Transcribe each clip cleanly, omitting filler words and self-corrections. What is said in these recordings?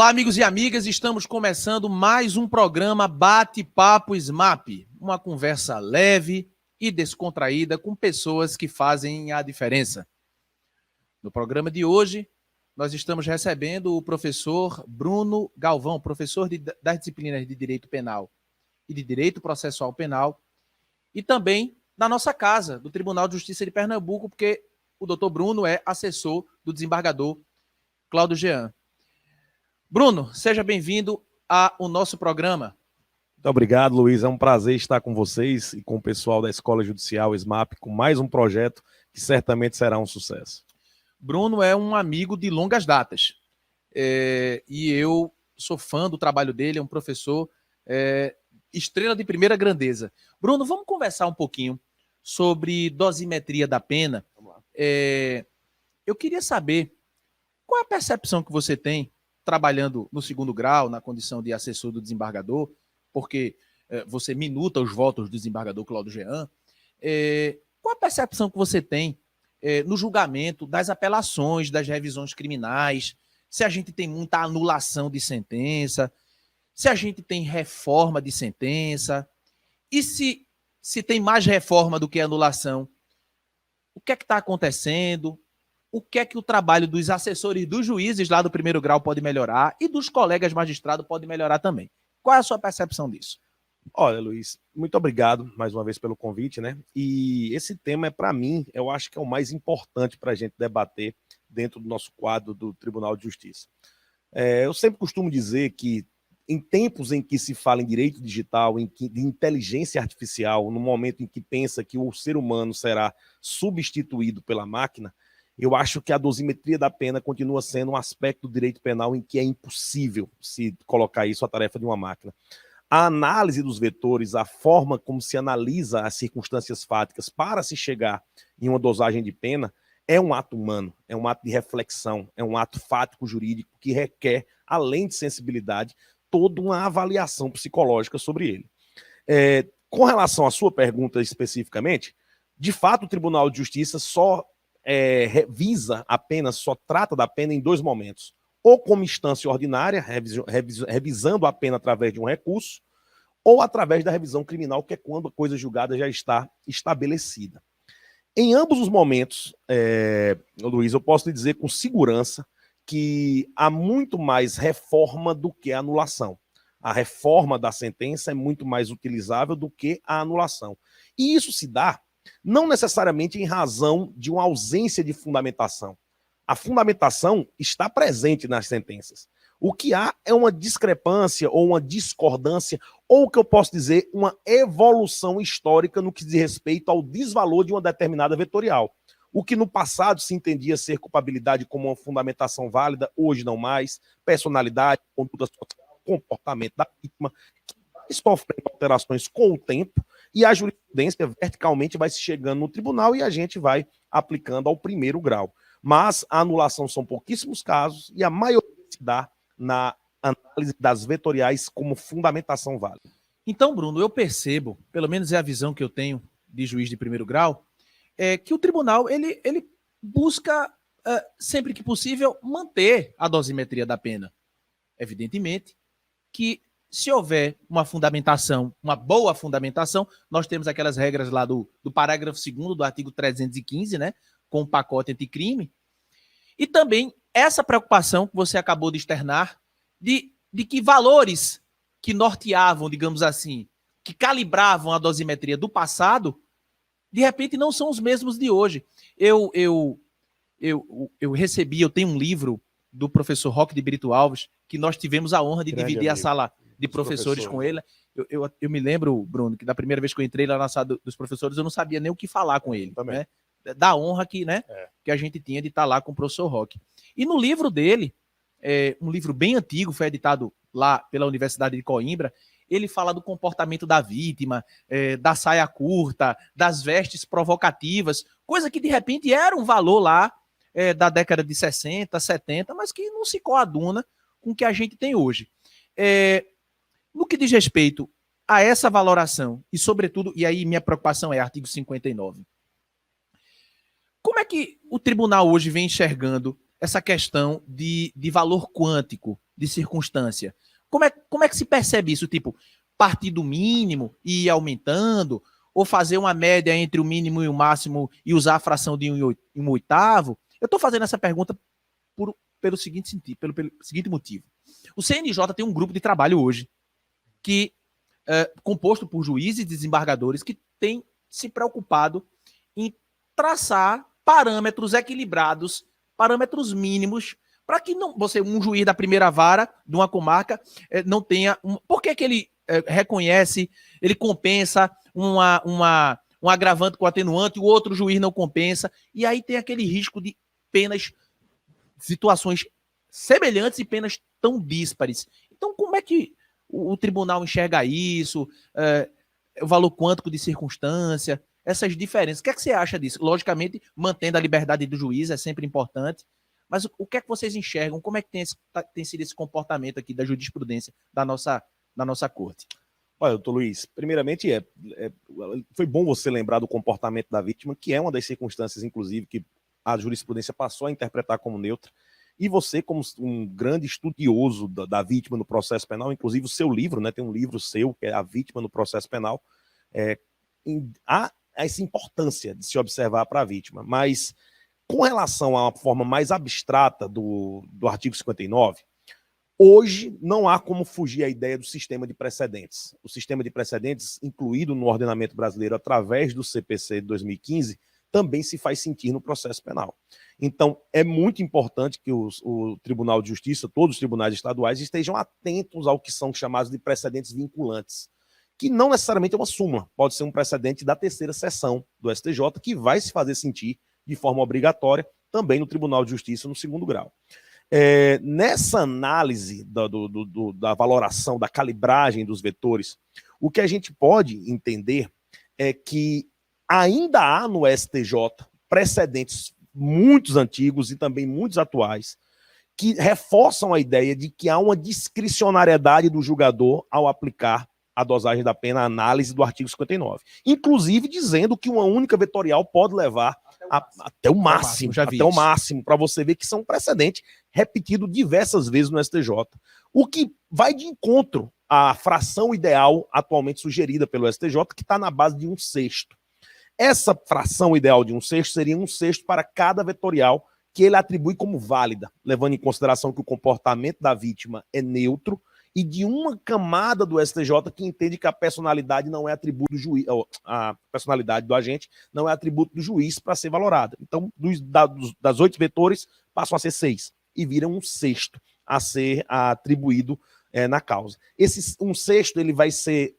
Olá, amigos e amigas, estamos começando mais um programa Bate-Papo SMAP, uma conversa leve e descontraída com pessoas que fazem a diferença. No programa de hoje, nós estamos recebendo o professor Bruno Galvão, professor das disciplinas de Direito Penal e de Direito Processual Penal, e também na nossa casa, do Tribunal de Justiça de Pernambuco, porque o doutor Bruno é assessor do desembargador Cláudio Jean. Bruno, seja bem-vindo ao nosso programa. Muito obrigado, Luiz. É um prazer estar com vocês e com o pessoal da Escola Judicial SMAP com mais um projeto que certamente será um sucesso. Bruno é um amigo de longas datas e eu sou fã do trabalho dele, é um professor estrela de primeira grandeza. Bruno, vamos conversar um pouquinho sobre dosimetria da pena. Eu queria saber qual é a percepção que você tem trabalhando no segundo grau, na condição de assessor do desembargador, porque você minuta os votos do desembargador Cláudio Jean. Qual a percepção que você tem no julgamento das apelações, das revisões criminais, se a gente tem muita anulação de sentença, se a gente tem reforma de sentença, e se tem mais reforma do que anulação, o que é que está acontecendo? O que é que o trabalho dos assessores dos juízes lá do primeiro grau pode melhorar e dos colegas magistrados pode melhorar também? Qual é a sua percepção disso? Olha, Luiz, muito obrigado mais uma vez pelo convite, né? E esse tema para mim, eu acho que é o mais importante para a gente debater dentro do nosso quadro do Tribunal de Justiça. Eu sempre costumo dizer que em tempos em que se fala em direito digital, de inteligência artificial, no momento em que pensa que o ser humano será substituído pela máquina, eu acho que a dosimetria da pena continua sendo um aspecto do direito penal em que é impossível se colocar isso à tarefa de uma máquina. A análise dos vetores, a forma como se analisa as circunstâncias fáticas para se chegar em uma dosagem de pena, é um ato humano, é um ato de reflexão, é um ato fático jurídico que requer, além de sensibilidade, toda uma avaliação psicológica sobre ele. Com relação à sua pergunta especificamente, de fato o Tribunal de Justiça só revisa a pena, só trata da pena em dois momentos. Ou como instância ordinária, revisando a pena através de um recurso, ou através da revisão criminal, que é quando a coisa julgada já está estabelecida. Em ambos os momentos, Luiz, eu posso lhe dizer com segurança que há muito mais reforma do que anulação. A reforma da sentença é muito mais utilizável do que a anulação. E isso se dá não necessariamente em razão de uma ausência de fundamentação. A fundamentação está presente nas sentenças. O que há é uma discrepância ou uma discordância, ou o que eu posso dizer, uma evolução histórica no que diz respeito ao desvalor de uma determinada vetorial. O que no passado se entendia ser culpabilidade como uma fundamentação válida, hoje não mais, personalidade, conduta social, comportamento da vítima, que sofrem alterações com o tempo, e a jurisprudência verticalmente vai se chegando no tribunal e a gente vai aplicando ao primeiro grau. Mas a anulação são pouquíssimos casos e a maioria se dá na análise das vetoriais como fundamentação válida. Então, Bruno, eu percebo, pelo menos é a visão que eu tenho de juiz de primeiro grau, que o tribunal ele busca, sempre que possível, manter a dosimetria da pena. Evidentemente que se houver uma fundamentação, uma boa fundamentação, nós temos aquelas regras lá do parágrafo 2º do artigo 315, né, com o pacote anticrime, e também essa preocupação que você acabou de externar de que valores que norteavam, digamos assim, que calibravam a dosimetria do passado, de repente não são os mesmos de hoje. Eu tenho um livro do professor Roque de Brito Alves, que nós tivemos a honra de dividir a sala de professores com ele. Eu me lembro, Bruno, que da primeira vez que eu entrei lá na sala dos professores, eu não sabia nem o que falar com ele, né? Da honra que a gente tinha de estar lá com o professor Roque. E no livro dele, um livro bem antigo, foi editado lá pela Universidade de Coimbra, ele fala do comportamento da vítima, da saia curta, das vestes provocativas, coisa que de repente era um valor lá da década de 60, 70, mas que não se coaduna com o que a gente tem hoje. No que diz respeito a essa valoração, e sobretudo, e aí minha preocupação é artigo 59, como é que o tribunal hoje vem enxergando essa questão de valor quântico, de circunstância. Como é que se percebe isso? Tipo, partir do mínimo e ir aumentando, ou fazer uma média entre o mínimo e o máximo e usar a fração de 1/8? Eu estou fazendo essa pergunta pelo seguinte sentido, pelo seguinte motivo. O CNJ tem um grupo de trabalho hoje que composto por juízes e desembargadores que tem se preocupado em traçar parâmetros equilibrados, parâmetros mínimos, para que não, um juiz da primeira vara de uma comarca não tenha... Por que ele reconhece, ele compensa um agravante com atenuante, o outro juiz não compensa, e aí tem aquele risco de penas, situações semelhantes e penas tão díspares. Então, como é que o tribunal enxerga isso, o valor quântico de circunstância, essas diferenças? O que é que você acha disso? Logicamente, mantendo a liberdade do juiz, é sempre importante, mas o que é que vocês enxergam? Como é que tem sido esse comportamento aqui da jurisprudência da nossa corte? Olha, doutor Luiz, primeiramente foi bom você lembrar do comportamento da vítima, que é uma das circunstâncias, inclusive, que a jurisprudência passou a interpretar como neutra. E você, como um grande estudioso da vítima no processo penal, inclusive o seu livro, né, tem um livro seu, que é A Vítima no Processo Penal, há essa importância de se observar para a vítima. Mas, com relação a uma forma mais abstrata do artigo 59, hoje não há como fugir à ideia do sistema de precedentes. O sistema de precedentes, incluído no ordenamento brasileiro através do CPC de 2015, também se faz sentir no processo penal. Então, é muito importante que o Tribunal de Justiça, todos os tribunais estaduais, estejam atentos ao que são chamados de precedentes vinculantes, que não necessariamente é uma súmula, pode ser um precedente da terceira seção do STJ, que vai se fazer sentir de forma obrigatória também no Tribunal de Justiça no segundo grau. Nessa análise da valoração, da calibragem dos vetores, o que a gente pode entender é que ainda há no STJ precedentes muitos antigos e também muitos atuais que reforçam a ideia de que há uma discricionariedade do julgador ao aplicar a dosagem da pena, a análise do artigo 59. Inclusive dizendo que uma única vetorial pode levar até o máximo, para você ver que são precedentes repetidos diversas vezes no STJ. O que vai de encontro à fração ideal atualmente sugerida pelo STJ, que está na base de 1/6. Essa fração ideal de 1/6 seria 1/6 para cada vetorial que ele atribui como válida, levando em consideração que o comportamento da vítima é neutro e de uma camada do STJ que entende que a personalidade não é atributo do juiz, a personalidade do agente não é atributo do juiz para ser valorada. Então, das 8 vetores, passam a ser 6 e viram 1/6 a ser atribuído na causa. Esse 1/6 ele vai ser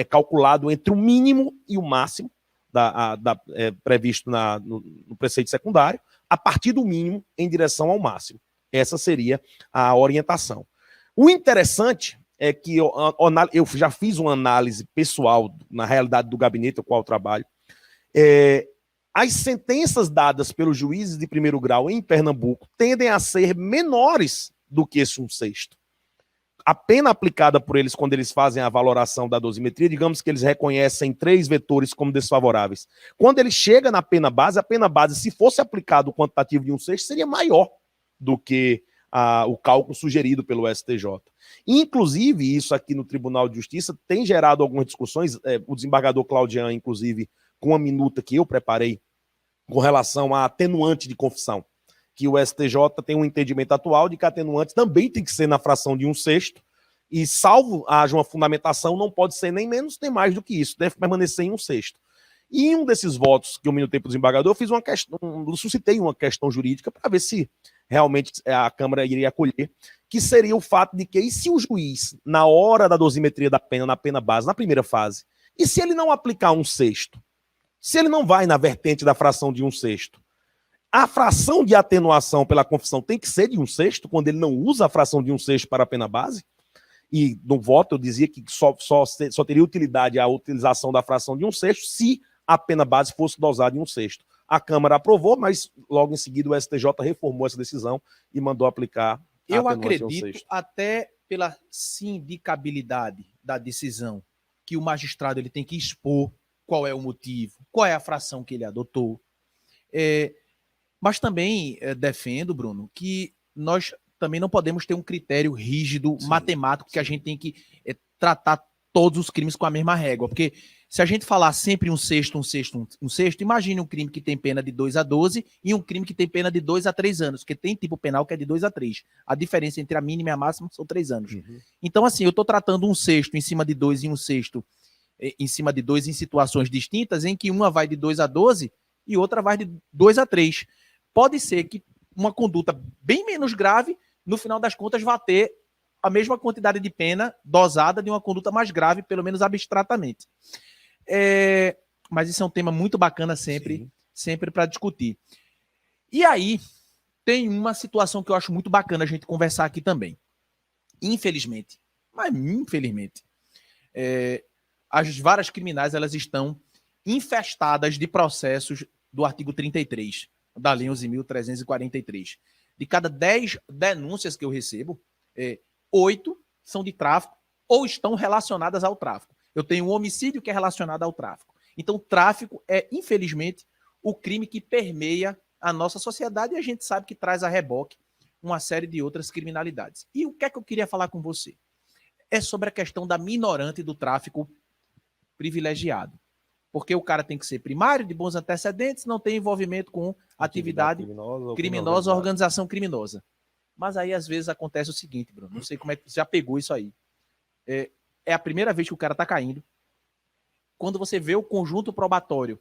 calculado entre o mínimo e o máximo previsto no preceito secundário, a partir do mínimo em direção ao máximo. Essa seria a orientação. O interessante é que eu já fiz uma análise pessoal na realidade do gabinete ao qual eu trabalho. As sentenças dadas pelos juízes de primeiro grau em Pernambuco tendem a ser menores do que esse 1/6. A pena aplicada por eles quando eles fazem a valoração da dosimetria, digamos que eles reconhecem 3 vetores como desfavoráveis. Quando ele chega na pena base, a pena base, se fosse aplicado o quantitativo de 1/6, seria maior do que o cálculo sugerido pelo STJ. Inclusive, isso aqui no Tribunal de Justiça tem gerado algumas discussões, o desembargador Claudian, inclusive, com uma minuta que eu preparei com relação à atenuante de confissão, que o STJ tem um entendimento atual de que a atenuante também tem que ser na fração de 1/6, e salvo haja uma fundamentação, não pode ser nem menos nem mais do que isso, deve permanecer em 1/6. E em um desses votos que eu minutei para o desembargador, eu fiz suscitei uma questão jurídica para ver se realmente a Câmara iria acolher, que seria o fato de que, e se o juiz, na hora da dosimetria da pena, na pena base, na primeira fase, e se ele não aplicar 1/6? Se ele não vai na vertente da fração de 1/6? A fração de atenuação pela confissão tem que ser de 1/6, quando ele não usa a fração de 1/6 para a pena base? E no voto eu dizia que só teria utilidade a utilização da fração de 1/6 se a pena base fosse dosada em 1/6. A Câmara aprovou, mas logo em seguida o STJ reformou essa decisão e mandou aplicar. Eu acredito, até pela sindicabilidade da decisão, que o magistrado ele tem que expor qual é o motivo, qual é a fração que ele adotou. Mas também defendo, Bruno, que nós também não podemos ter um critério rígido, sim, matemático, que a gente tem que tratar todos os crimes com a mesma régua. Porque se a gente falar sempre um sexto, imagine um crime que tem pena de 2 a 12 e um crime que tem pena de 2 a 3 anos, porque tem tipo penal que é de 2 a 3. A diferença entre a mínima e a máxima são 3 anos. Uhum. Então, assim, eu estou tratando um sexto em cima de 2 e um sexto em cima de 2 em situações distintas, em que uma vai de 2 a 12 e outra vai de 2 a 3. Pode ser que uma conduta bem menos grave, no final das contas, vá ter a mesma quantidade de pena dosada de uma conduta mais grave, pelo menos abstratamente. Mas isso é um tema muito bacana sempre para discutir. E aí, tem uma situação que eu acho muito bacana a gente conversar aqui também. Infelizmente, as varas criminais elas estão infestadas de processos do artigo 33 da Lei 11.343. De cada 10 denúncias que eu recebo, 8 são de tráfico ou estão relacionadas ao tráfico. Eu tenho um homicídio que é relacionado ao tráfico. Então, o tráfico é, infelizmente, o crime que permeia a nossa sociedade e a gente sabe que traz a reboque uma série de outras criminalidades. E o que é que eu queria falar com você? É sobre a questão da minorante do tráfico privilegiado. Porque o cara tem que ser primário, de bons antecedentes, não tem envolvimento com atividade criminosa ou organização criminosa. Mas aí, às vezes, acontece o seguinte, Bruno, não sei como é que você já pegou isso aí. É a primeira vez que o cara tá caindo. Quando você vê o conjunto probatório,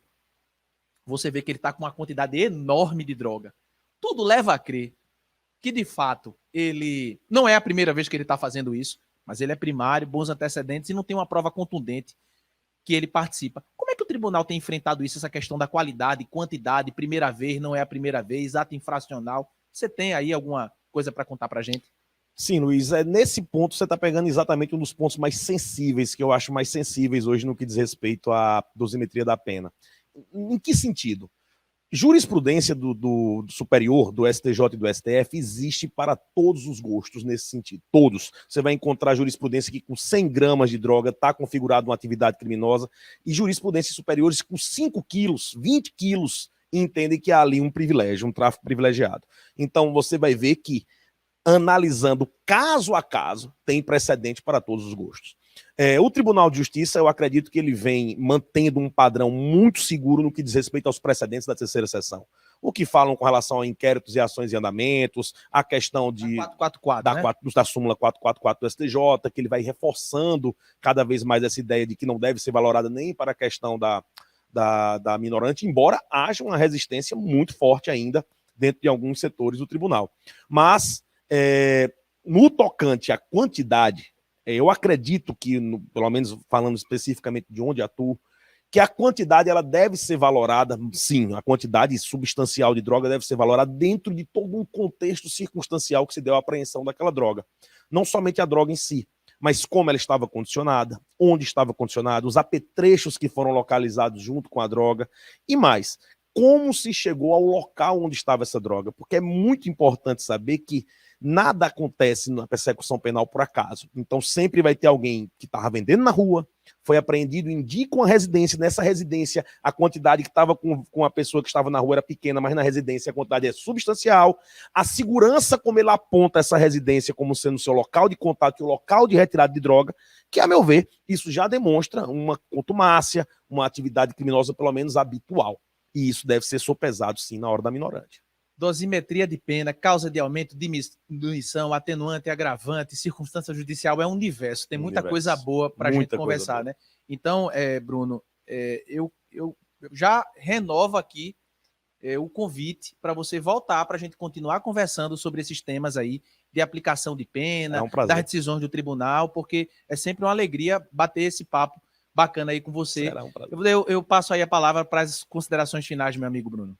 você vê que ele tá com uma quantidade enorme de droga. Tudo leva a crer que, de fato, ele não é a primeira vez que ele tá fazendo isso, mas ele é primário, bons antecedentes e não tem uma prova contundente que ele participa. Como é que o tribunal tem enfrentado isso, essa questão da qualidade, quantidade, primeira vez, não é a primeira vez, ato infracional? Você tem aí alguma coisa para contar para a gente? Sim, Luiz, nesse ponto você está pegando exatamente um dos pontos mais sensíveis, que eu acho mais sensíveis hoje no que diz respeito à dosimetria da pena. Em que sentido? Jurisprudência do superior, do STJ e do STF, existe para todos os gostos nesse sentido. Todos. Você vai encontrar jurisprudência que com 100 gramas de droga está configurada uma atividade criminosa e jurisprudências superiores com 5 quilos, 20 quilos, e entendem que há ali um privilégio, um tráfico privilegiado. Então você vai ver que, analisando caso a caso, tem precedente para todos os gostos. O Tribunal de Justiça, eu acredito que ele vem mantendo um padrão muito seguro no que diz respeito aos precedentes da terceira seção. O que falam com relação a inquéritos e ações em andamentos, a questão de 444, da súmula 444 do STJ, que ele vai reforçando cada vez mais essa ideia de que não deve ser valorada nem para a questão da minorante, embora haja uma resistência muito forte ainda dentro de alguns setores do tribunal. Mas, no tocante à quantidade, eu acredito que, pelo menos falando especificamente de onde atuo, que a quantidade ela deve ser valorada, sim, a quantidade substancial de droga deve ser valorada dentro de todo um contexto circunstancial que se deu à apreensão daquela droga. Não somente a droga em si, mas como ela estava condicionada, onde estava condicionada, os apetrechos que foram localizados junto com a droga e mais, como se chegou ao local onde estava essa droga, porque é muito importante saber que nada acontece na persecução penal por acaso. Então sempre vai ter alguém que estava vendendo na rua, foi apreendido, indica uma residência, nessa residência a quantidade que estava com a pessoa que estava na rua era pequena, mas na residência a quantidade é substancial. A segurança, como ele aponta essa residência como sendo seu local de contato e o local de retirada de droga, que, a meu ver, isso já demonstra uma contumácia, uma atividade criminosa pelo menos habitual. E isso deve ser sopesado, sim, na hora da minorante. Dosimetria de pena, causa de aumento, diminuição, atenuante, agravante, circunstância judicial, é um universo. Tem muita coisa boa para a gente conversar, né? Então, Bruno, eu já renovo aqui o convite para você voltar para a gente continuar conversando sobre esses temas aí de aplicação de pena, das decisões do tribunal, porque é sempre uma alegria bater esse papo bacana aí com você. Eu passo aí a palavra para as considerações finais, meu amigo Bruno.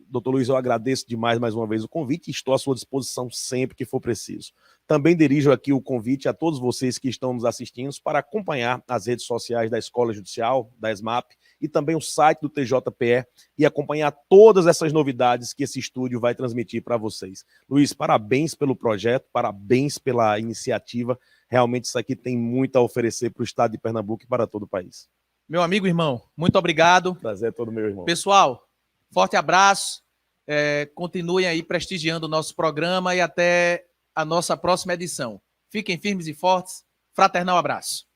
Doutor Luiz, eu agradeço demais mais uma vez o convite e estou à sua disposição sempre que for preciso. Também dirijo aqui o convite a todos vocês que estão nos assistindo para acompanhar as redes sociais da Escola Judicial, da ESMAP, e também o site do TJPE e acompanhar todas essas novidades que esse estúdio vai transmitir para vocês. Luiz, parabéns pelo projeto, parabéns pela iniciativa. Realmente isso aqui tem muito a oferecer para o estado de Pernambuco e para todo o país. Meu amigo, irmão, muito obrigado. Prazer é todo meu, irmão. Pessoal, forte abraço continuem aí prestigiando o nosso programa e até a nossa próxima edição. Fiquem firmes e fortes. Fraternal abraço.